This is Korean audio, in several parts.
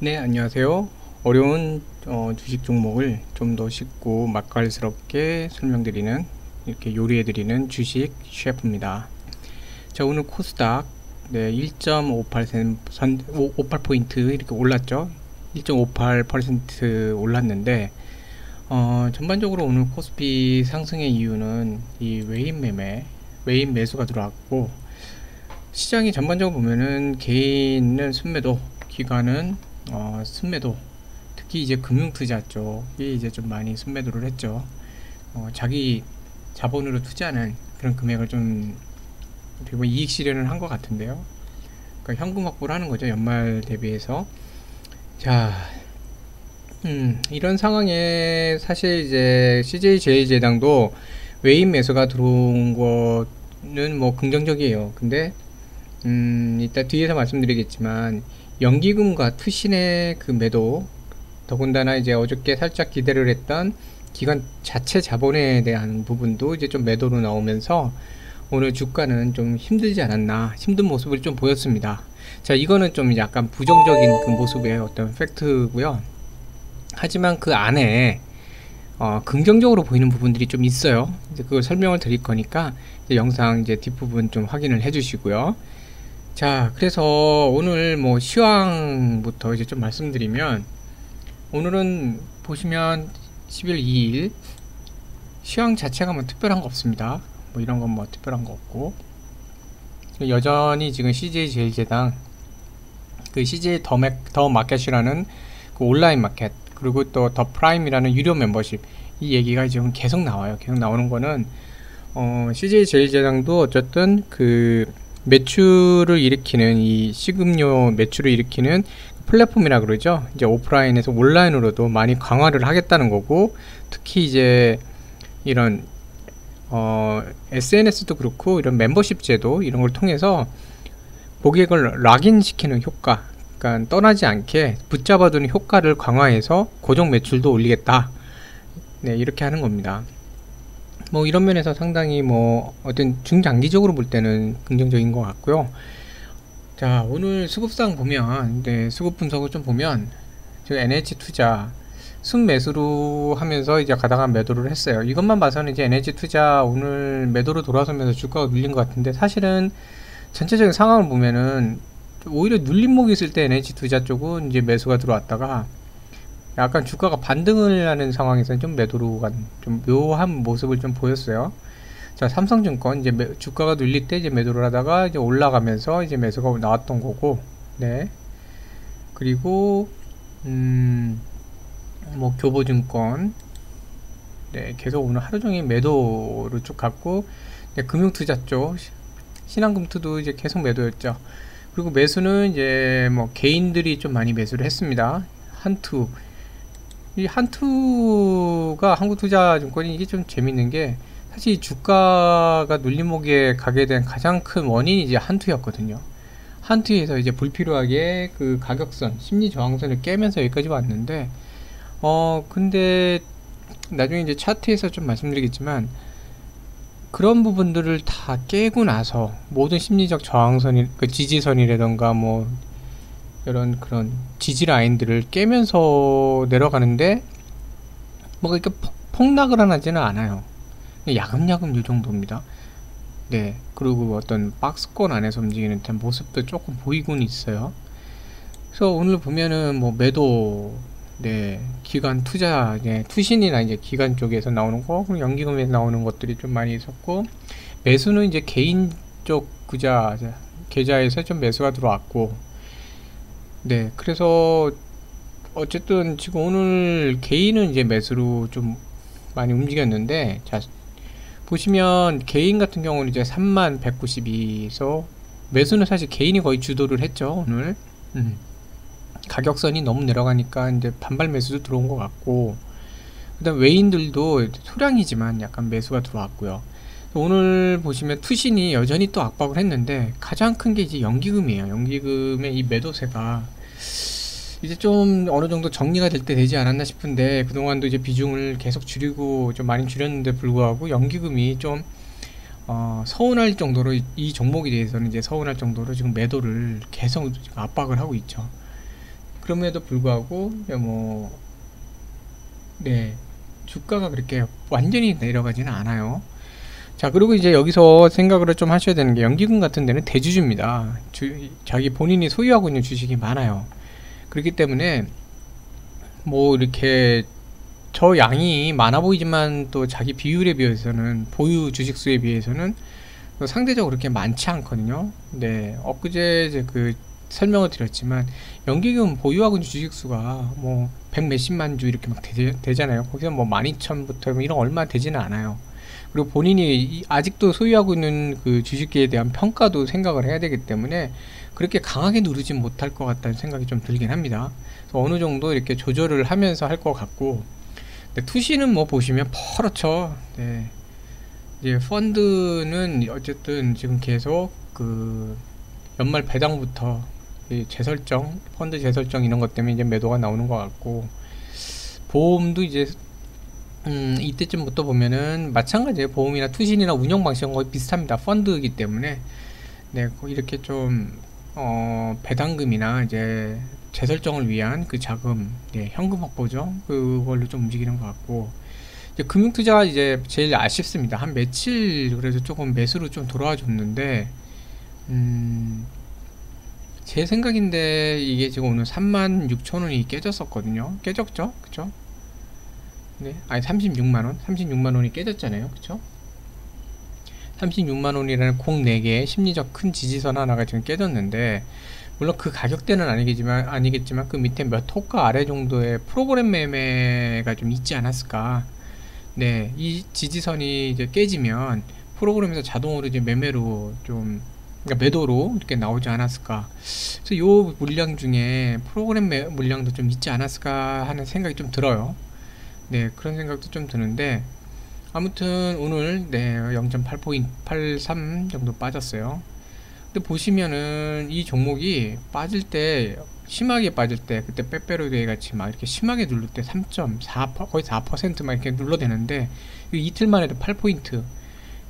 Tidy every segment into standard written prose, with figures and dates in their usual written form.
네, 안녕하세요. 어려운 주식 종목을 좀 더 쉽고 맛깔스럽게 설명드리는, 이렇게 요리해드리는 주식 셰프입니다. 자, 오늘 코스닥 1.58포인트 이렇게 올랐죠. 1.58% 올랐는데, 전반적으로 오늘 코스피 상승의 이유는 이 외인 매수가 들어왔고, 시장이 전반적으로 보면은 개인은 순매도, 기관은 순매도, 특히 이제 금융투자 쪽이 이제 좀 많이 순매도를 했죠. 자기 자본으로 투자하는 그런 금액을 좀 어떻게 보면 이익 실현을 한 것 같은데요. 그러니까 현금 확보를 하는 거죠, 연말 대비해서. 자, 이런 상황에 사실 이제 CJ제일제당도 외인 매수가 들어온 거는 뭐 긍정적이에요. 근데 이따 뒤에서 말씀드리겠지만 연기금과 투신의 그 매도, 더군다나 이제 어저께 살짝 기대를 했던 기관 자체 자본에 대한 부분도 이제 좀 매도로 나오면서 오늘 주가는 좀 힘들지 않았나, 힘든 모습을 좀 보였습니다. 자, 이거는 좀 약간 부정적인 그 모습의 어떤 팩트고요. 하지만 그 안에 긍정적으로 보이는 부분들이 좀 있어요. 이제 그걸 설명을 드릴 거니까 이제 영상 이제 뒷부분 좀 확인을 해 주시고요. 자, 그래서 오늘 뭐 시황부터 이제 좀 말씀드리면, 오늘은 보시면 10월 2일 시황 자체가 뭐 특별한 거 없습니다. 뭐 이런 건 뭐 특별한 거 없고, 여전히 지금 CJ제일제당, 그 CJ 더 마켓이라는 그 온라인 마켓, 그리고 또 더 프라임이라는 유료 멤버십, 이 얘기가 지금 계속 나와요. 계속 나오는 거는 CJ제일제당도 어쨌든 그 매출을 일으키는, 이 식음료 매출을 일으키는 플랫폼이라 그러죠. 이제 오프라인에서 온라인으로도 많이 강화를 하겠다는 거고, 특히 이제 이런 SNS도 그렇고 이런 멤버십 제도 이런 걸 통해서 고객을 락인 시키는 효과, 그러니까 떠나지 않게 붙잡아두는 효과를 강화해서 고정 매출도 올리겠다. 네, 이렇게 하는 겁니다. 뭐 이런 면에서 상당히 뭐 어떤 중장기적으로 볼 때는 긍정적인 것 같고요. 자, 오늘 수급상 보면, 수급 분석을 좀 보면, 저 NH투자 순매수로 하면서 이제 가다가 매도를 했어요. 이것만 봐서는 이제 NH투자 오늘 매도로 돌아서면서 주가가 눌린 것 같은데, 사실은 전체적인 상황을 보면은 오히려 눌림목이 있을 때 NH투자 쪽은 이제 매수가 들어왔다가 약간 주가가 반등을 하는 상황에서는 좀 매도로 간, 좀 묘한 모습을 좀 보였어요. 자, 삼성증권 이제 주가가 눌릴 때 이제 매도를 하다가 이제 올라가면서 이제 매수가 나왔던 거고, 네. 그리고 뭐 교보증권, 네, 계속 오늘 하루 종일 매도로 쭉 갔고, 금융투자 쪽 신한금투도 이제 계속 매도였죠. 그리고 매수는 이제 뭐 개인들이 좀 많이 매수를 했습니다. 한투, 이 한투가, 한국투자증권이, 이게 좀 재밌는 게, 사실 주가가 눌림목에 가게 된 가장 큰 원인이 이제 한투였거든요. 한투에서 이제 불필요하게 그 가격선, 심리 저항선을 깨면서 여기까지 왔는데, 근데 나중에 이제 차트에서 좀 말씀드리겠지만, 그런 부분들을 다 깨고 나서 모든 심리적 저항선이, 그 지지선이라던가 뭐 이런 그런 지지 라인들을 깨면서 내려가는데 뭐가 이렇게 폭락을 하지는 않아요. 야금야금 요 정도입니다. 네, 그리고 어떤 박스권 안에서 움직이는 듯한 모습도 조금 보이곤 있어요. 그래서 오늘 보면은 뭐 매도, 네, 기관 투자, 투신이나 이제 기관 쪽에서 나오는 거, 그리고 연기금에서 나오는 것들이 좀 많이 있었고, 매수는 이제 개인 쪽 계좌에서 좀 매수가 들어왔고, 네, 그래서 어쨌든 지금 오늘 개인은 이제 매수로 좀 많이 움직였는데, 자, 보시면 개인 같은 경우는 이제 3192에서 매수는 사실 개인이 거의 주도를 했죠, 오늘. 가격선이 너무 내려가니까 이제 반발 매수도 들어온 것 같고, 그다음 외인들도 소량이지만 약간 매수가 들어왔고요. 오늘 보시면 투신이 여전히 또 압박을 했는데, 가장 큰 게 이제 연기금이에요. 연기금의 이 매도세가 이제 좀 어느 정도 정리가 될 때 되지 않았나 싶은데, 그동안도 이제 비중을 계속 줄이고 좀 많이 줄였는데 불구하고 연기금이 좀 서운할 정도로, 이 종목에 대해서는 이제 서운할 정도로 지금 매도를 계속 압박을 하고 있죠. 그럼에도 불구하고 뭐 네, 주가가 그렇게 완전히 내려가지는 않아요. 자, 그리고 이제 여기서 생각을 좀 하셔야 되는 게 연기금 같은 데는 대주주입니다. 자기 본인이 소유하고 있는 주식이 많아요. 그렇기 때문에 뭐 이렇게 저 양이 많아 보이지만 또 자기 비율에 비해서는 보유 주식 수에 비해서는 또 상대적으로 그렇게 많지 않거든요. 네, 엊그제 이제 그 설명을 드렸지만 연기금 보유하고 있는 주식 수가 뭐 백 몇십만 주 이렇게 막 되잖아요. 거기서 뭐 12,000부터 뭐 이런 얼마 되지는 않아요. 그리고 본인이 아직도 소유하고 있는 그 주식에 대한 평가도 생각을 해야 되기 때문에 그렇게 강하게 누르진 못할 것 같다는 생각이 좀 들긴 합니다. 그래서 어느 정도 이렇게 조절을 하면서 할 것 같고, 네, 투시는 뭐 보시면 퍼렇죠. 네. 이제 펀드는 어쨌든 지금 계속 그 연말 배당부터 이 재설정, 펀드 재설정 이런 것 때문에 이제 매도가 나오는 것 같고, 보험도 이제 이때쯤부터 보면은 마찬가지예요. 보험이나 투신이나 운영 방식은 거의 비슷합니다. 펀드이기 때문에 네, 이렇게 좀 배당금이나 이제 재설정을 위한 그 자금, 네, 현금 확보죠. 그걸로 좀 움직이는 것 같고, 이제 금융투자가 이제 제일 아쉽습니다. 한 며칠 그래도 조금 매수로 좀 돌아와 줬는데, 제 생각인데 이게 지금 오늘 36,000원이 깨졌었거든요. 깨졌죠? 그쵸? 네, 아니 36만원, 36만원이 깨졌잖아요. 그쵸? 36만원이라는 공 4개 심리적 큰 지지선 하나가 지금 깨졌는데, 물론 그 가격대는 아니겠지만 그 밑에 몇 호가 아래 정도의 프로그램 매매가 좀 있지 않았을까. 네, 이 지지선이 이제 깨지면 프로그램에서 자동으로 이제 매매로 좀, 그러니까 매도로 이렇게 나오지 않았을까. 그래서 요 물량 중에 프로그램 물량도 좀 있지 않았을까 하는 생각이 좀 들어요. 네, 그런 생각도 좀 드는데, 아무튼 오늘 네 0.8.83 정도 빠졌어요. 근데 보시면은 이 종목이 빠질 때, 심하게 빠질 때, 그때 빼빼로데이 같이 막 이렇게 심하게 누를 때 3.4 거의 4%만 이렇게 눌러대는데, 이틀만 해도 8포인트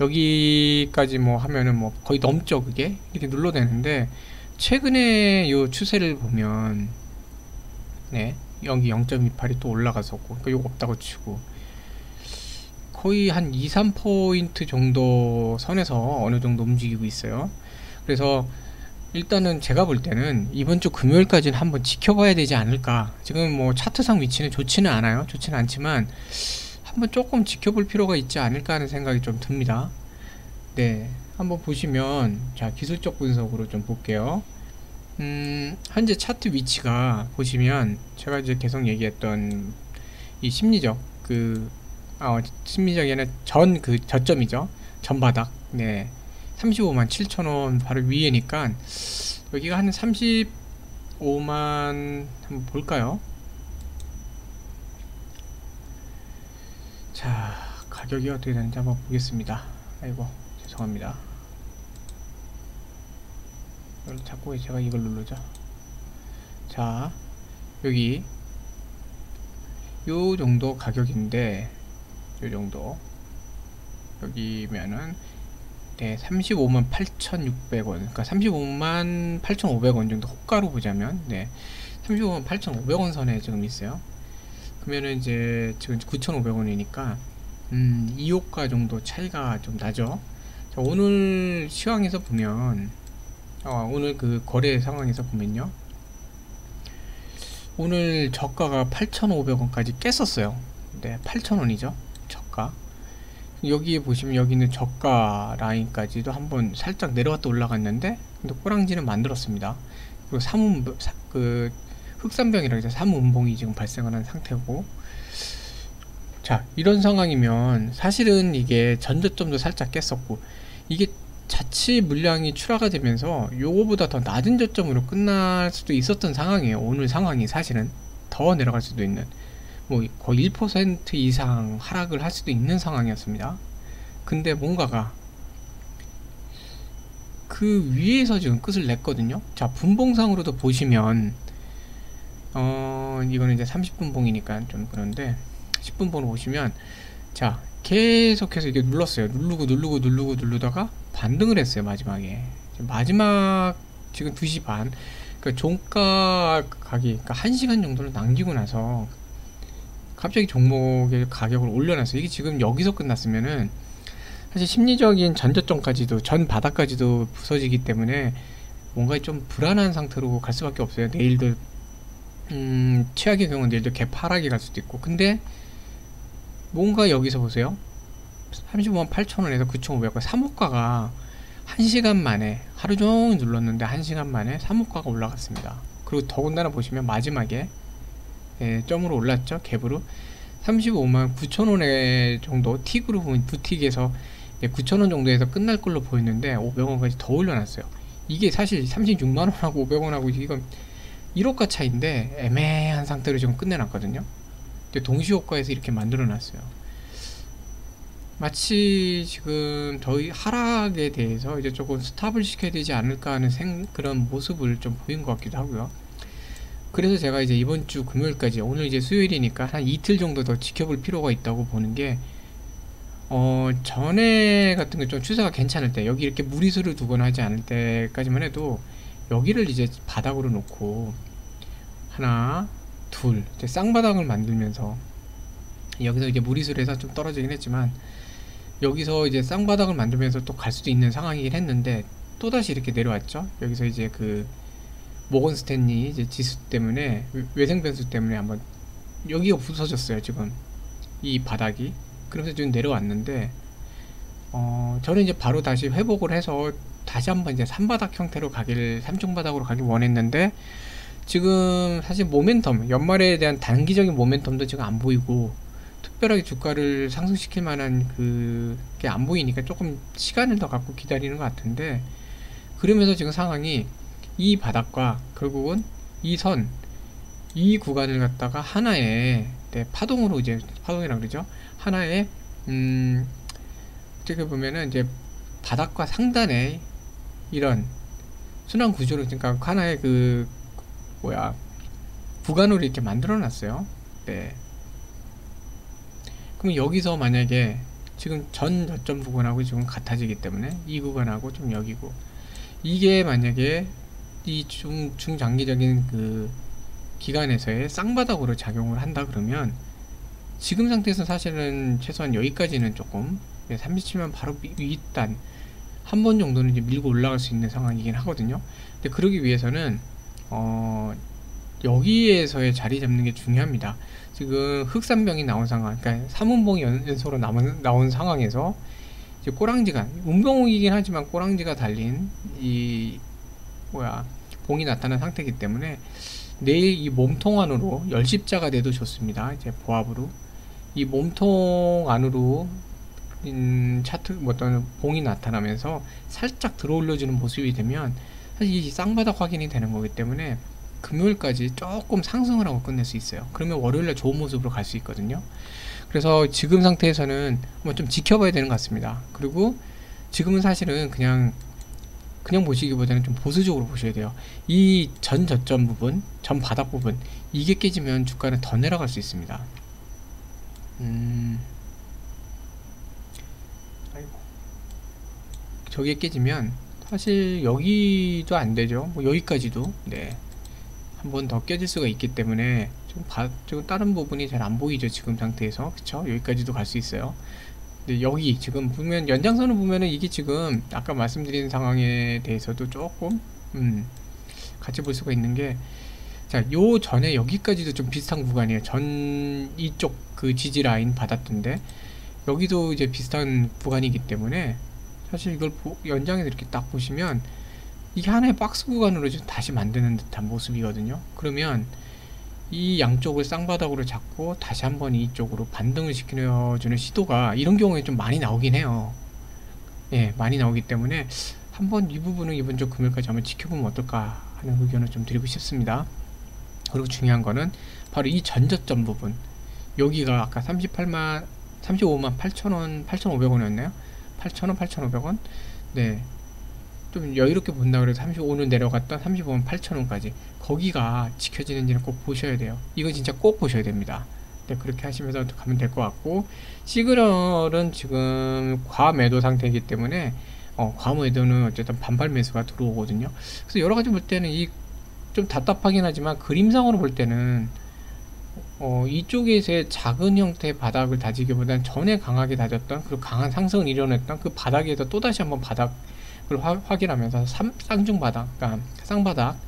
여기까지 뭐 하면은 뭐 거의 넘죠. 그게 이렇게 눌러대는데, 최근에 요 추세를 보면 네, 여기 0.28이 또 올라갔었고, 그러니까 요거 없다고 치고 거의 한 2, 3포인트 정도 선에서 어느 정도 움직이고 있어요. 그래서 일단은 제가 볼 때는 이번 주 금요일까지는 한번 지켜봐야 되지 않을까. 지금 뭐 차트상 위치는 좋지는 않아요. 좋지는 않지만 한번 조금 지켜볼 필요가 있지 않을까 하는 생각이 좀 듭니다. 네, 한번 보시면, 자, 기술적 분석으로 좀 볼게요. 현재 차트 위치가 보시면 제가 이제 계속 얘기했던 이 심리적 심리적이 아니라 그 저점이죠. 전바닥. 네, 35만 7천원 바로 위에니까 여기가 한 35만 한번 볼까요? 자, 가격이 어떻게 되는지 한번 보겠습니다. 아이고, 죄송합니다. 자꾸 왜 제가 이걸 누르죠? 자, 여기 요 정도 가격인데, 요 정도 여기면은 네, 35만 8,600원, 그러니까 35만 8,500원 정도 호가로 보자면, 네, 35만 8,500원 선에 지금 있어요. 그러면은 이제 지금 9,500원이니까 2호가 정도 차이가 좀 나죠. 자, 오늘 시황에서 보면, 오늘 그 거래 상황에서 보면요, 오늘 저가가 8,500원까지 깼었어요. 네, 8,000원이죠. 저가. 여기에 보시면 여기 있는 저가 라인까지도 한번 살짝 내려갔다 올라갔는데, 근데 꼬랑지는 만들었습니다. 그리고 그 흑산병이라고 해서 3운봉이 지금 발생을 한 상태고, 자, 이런 상황이면 사실은 이게 전저점도 살짝 깼었고, 이게 자칫 물량이 추가가 되면서 요거보다 더 낮은 저점으로 끝날 수도 있었던 상황이에요. 오늘 상황이 사실은 더 내려갈 수도 있는, 뭐 거의 1% 이상 하락을 할 수도 있는 상황이었습니다. 근데 뭔가가 그 위에서 지금 끝을 냈거든요. 자, 분봉상으로도 보시면 이거는 이제 30분봉이니까 좀 그런데, 10분봉으로 보시면, 자, 계속해서 이게 눌렀어요. 누르다가 반등을 했어요. 마지막에 지금 2시 반, 그러니까 종가 가격이 그러니까 1시간 정도를 남기고 나서 갑자기 종목의 가격을 올려놨어요. 이게 지금 여기서 끝났으면은 사실 심리적인 전저점까지도 전 바닥까지도 부서지기 때문에 뭔가 좀 불안한 상태로 갈 수밖에 없어요. 내일도 최악의 경우는 내일도 개파락이 갈 수도 있고. 근데 뭔가 여기서 보세요. 35만 8천원에서 9,500원 3호가가 1시간 만에 하루 종일 눌렀는데 1시간 만에 3호가가 올라갔습니다. 그리고 더군다나 보시면 마지막에 점으로 올랐죠. 갭으로 35만 9천원에 정도 틱으로 보면 부틱에서 9천원 정도에서 끝날 걸로 보였는데 500원까지 더 올려놨어요. 이게 사실 36만원하고 500원하고 이건 1호가 차이인데 애매한 상태로 지금 끝내놨거든요. 동시호가에서 이렇게 만들어놨어요. 마치 지금 저희 하락에 대해서 이제 조금 스탑을 시켜야 되지 않을까 하는 그런 모습을 좀 보인 것 같기도 하고요. 그래서 제가 이제 이번 주 금요일까지, 오늘 이제 수요일이니까 한 이틀 정도 더 지켜볼 필요가 있다고 보는 게, 전에 같은 게 좀 추세가 괜찮을 때, 여기 이렇게 무리수를 두거나 하지 않을 때까지만 해도 여기를 이제 바닥으로 놓고 하나 둘 이제 쌍바닥을 만들면서, 여기서 이제 무리수를 해서 좀 떨어지긴 했지만 여기서 이제 쌍바닥을 만들면서 또 갈 수도 있는 상황이긴 했는데, 또다시 이렇게 내려왔죠. 여기서 이제 그 모건 스탠리 이제 지수 때문에, 외생 변수 때문에 한번 여기가 부서졌어요. 지금 이 바닥이. 그래서 지금 내려왔는데, 저는 이제 바로 다시 회복을 해서 다시 한번 이제 3바닥 형태로 가기를, 3중 바닥으로 가길 원했는데, 지금 사실 모멘텀, 연말에 대한 단기적인 모멘텀도 지금 안 보이고 특별하게 주가를 상승시킬 만한 그게 안 보이니까 조금 시간을 더 갖고 기다리는 것 같은데, 그러면서 지금 상황이 이 바닥과 결국은 이 선, 이 구간을 갖다가 하나의 파동으로, 이제 파동이라 그러죠. 하나의 어떻게 보면은 이제 바닥과 상단의 이런 순환 구조를, 그러니까 하나의 그 구간으로 이렇게 만들어 놨어요. 네. 그럼 여기서 만약에 지금 전 저점 부근하고 지금 같아지기 때문에 이 구간하고 좀 여기고, 이게 만약에 이 중장기적인 그 기간에서의 쌍바닥으로 작용을 한다 그러면, 지금 상태에서 사실은 최소한 여기까지는 조금 37만 바로 윗단 한 번 정도는 이제 밀고 올라갈 수 있는 상황이긴 하거든요. 근데 그러기 위해서는 여기에서의 자리 잡는 게 중요합니다. 지금 흑산병이 나온 상황, 그러니까 3운봉이 연소로 나온 상황에서 이제 꼬랑지가, 운봉이긴 하지만 꼬랑지가 달린 이 봉이 나타난 상태이기 때문에 내일 이 몸통 안으로 열십자가 돼도 좋습니다. 이제 보합으로 이 몸통 안으로 차트 어떤 봉이 나타나면서 살짝 들어 올려주는 모습이 되면 사실 이 쌍바닥 확인이 되는 거기 때문에 금요일까지 조금 상승을 하고 끝낼 수 있어요. 그러면 월요일날 좋은 모습으로 갈 수 있거든요. 그래서 지금 상태에서는 한번 좀 지켜봐야 되는 것 같습니다. 그리고 지금은 사실은 그냥 보시기보다는 좀 보수적으로 보셔야 돼요. 이 전 저점 부분, 전 바닥 부분, 이게 깨지면 주가는 더 내려갈 수 있습니다. 아이고. 저게 깨지면 사실 여기도 안 되죠. 뭐 여기까지도 한 번 더 깨질 수가 있기 때문에 지금 다른 부분이 잘 안 보이죠. 지금 상태에서. 그쵸? 여기까지도 갈 수 있어요. 근데 여기 지금 보면 연장선을 보면은 이게 지금 아까 말씀드린 상황에 대해서도 조금 같이 볼 수가 있는 게, 자, 요 전에 여기까지도 좀 비슷한 구간이에요. 전 이쪽 그 지지 라인 받았던데 여기도 이제 비슷한 구간이기 때문에 사실 이걸 연장해서 이렇게 딱 보시면 이게 하나의 박스 구간으로 좀 다시 만드는 듯한 모습이거든요. 그러면 이 양쪽을 쌍바닥으로 잡고 다시 한번 이쪽으로 반등을 시켜주는 시도가 이런 경우에 좀 많이 나오긴 해요. 예, 많이 나오기 때문에 한번 이 부분은 이번 주 금요일까지 한번 지켜보면 어떨까 하는 의견을 좀 드리고 싶습니다. 그리고 중요한 거는 바로 이 전저점 부분, 여기가 아까 35만 8천원 8,500원이었나요? 8,000원 8,500원. 네, 좀 여유롭게 본다 그래도 35는 내려갔던 35만 8천원까지 거기가 지켜지는지는 꼭 보셔야 돼요. 이거 진짜 꼭 보셔야 됩니다. 네, 그렇게 하시면서 가면 될 것 같고, 시그널은 지금 과매도 상태이기 때문에 과매도는 어쨌든 반발 매수가 들어오거든요. 그래서 여러가지 볼 때는 이 좀 답답하긴 하지만 그림상으로 볼 때는 이쪽에서의 작은 형태의 바닥을 다지기보다는 전에 강하게 다졌던 그리고 강한 상승을 이뤄냈던 그 바닥에서 또다시 한번 바닥을 확인하면서 쌍중 바닥, 그러니까 쌍바닥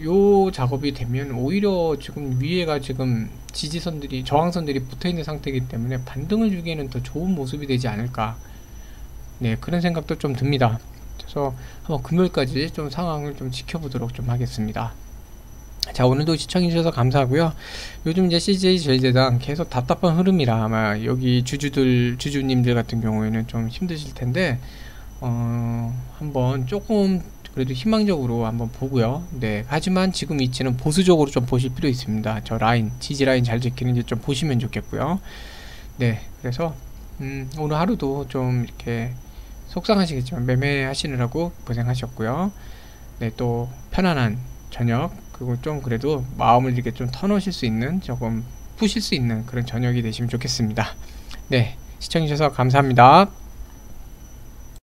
요 작업이 되면 오히려 지금 위에가 지금 지지선들이 저항선들이 붙어있는 상태이기 때문에 반등을 주기에는 더 좋은 모습이 되지 않을까, 네, 그런 생각도 좀 듭니다. 그래서 한번 금요일까지 좀 상황을 좀 지켜보도록 좀 하겠습니다. 자, 오늘도 시청해주셔서 감사하고요. 요즘 이제 CJ 제일제당 계속 답답한 흐름이라 아마 여기 주주님들 같은 경우에는 좀 힘드실 텐데, 한번 조금 그래도 희망적으로 한번 보고요. 네, 하지만 지금 위치는 보수적으로 좀 보실 필요 있습니다. 저 라인, 지지 라인 잘 지키는지 좀 보시면 좋겠고요. 네, 그래서 오늘 하루도 좀 이렇게 속상하시겠지만 매매하시느라고 고생하셨고요. 네, 또 편안한 저녁, 그리고 좀 그래도 마음을 이렇게 좀 터놓으실 수 있는, 조금 푸실 수 있는 그런 저녁이 되시면 좋겠습니다. 네, 시청해주셔서 감사합니다.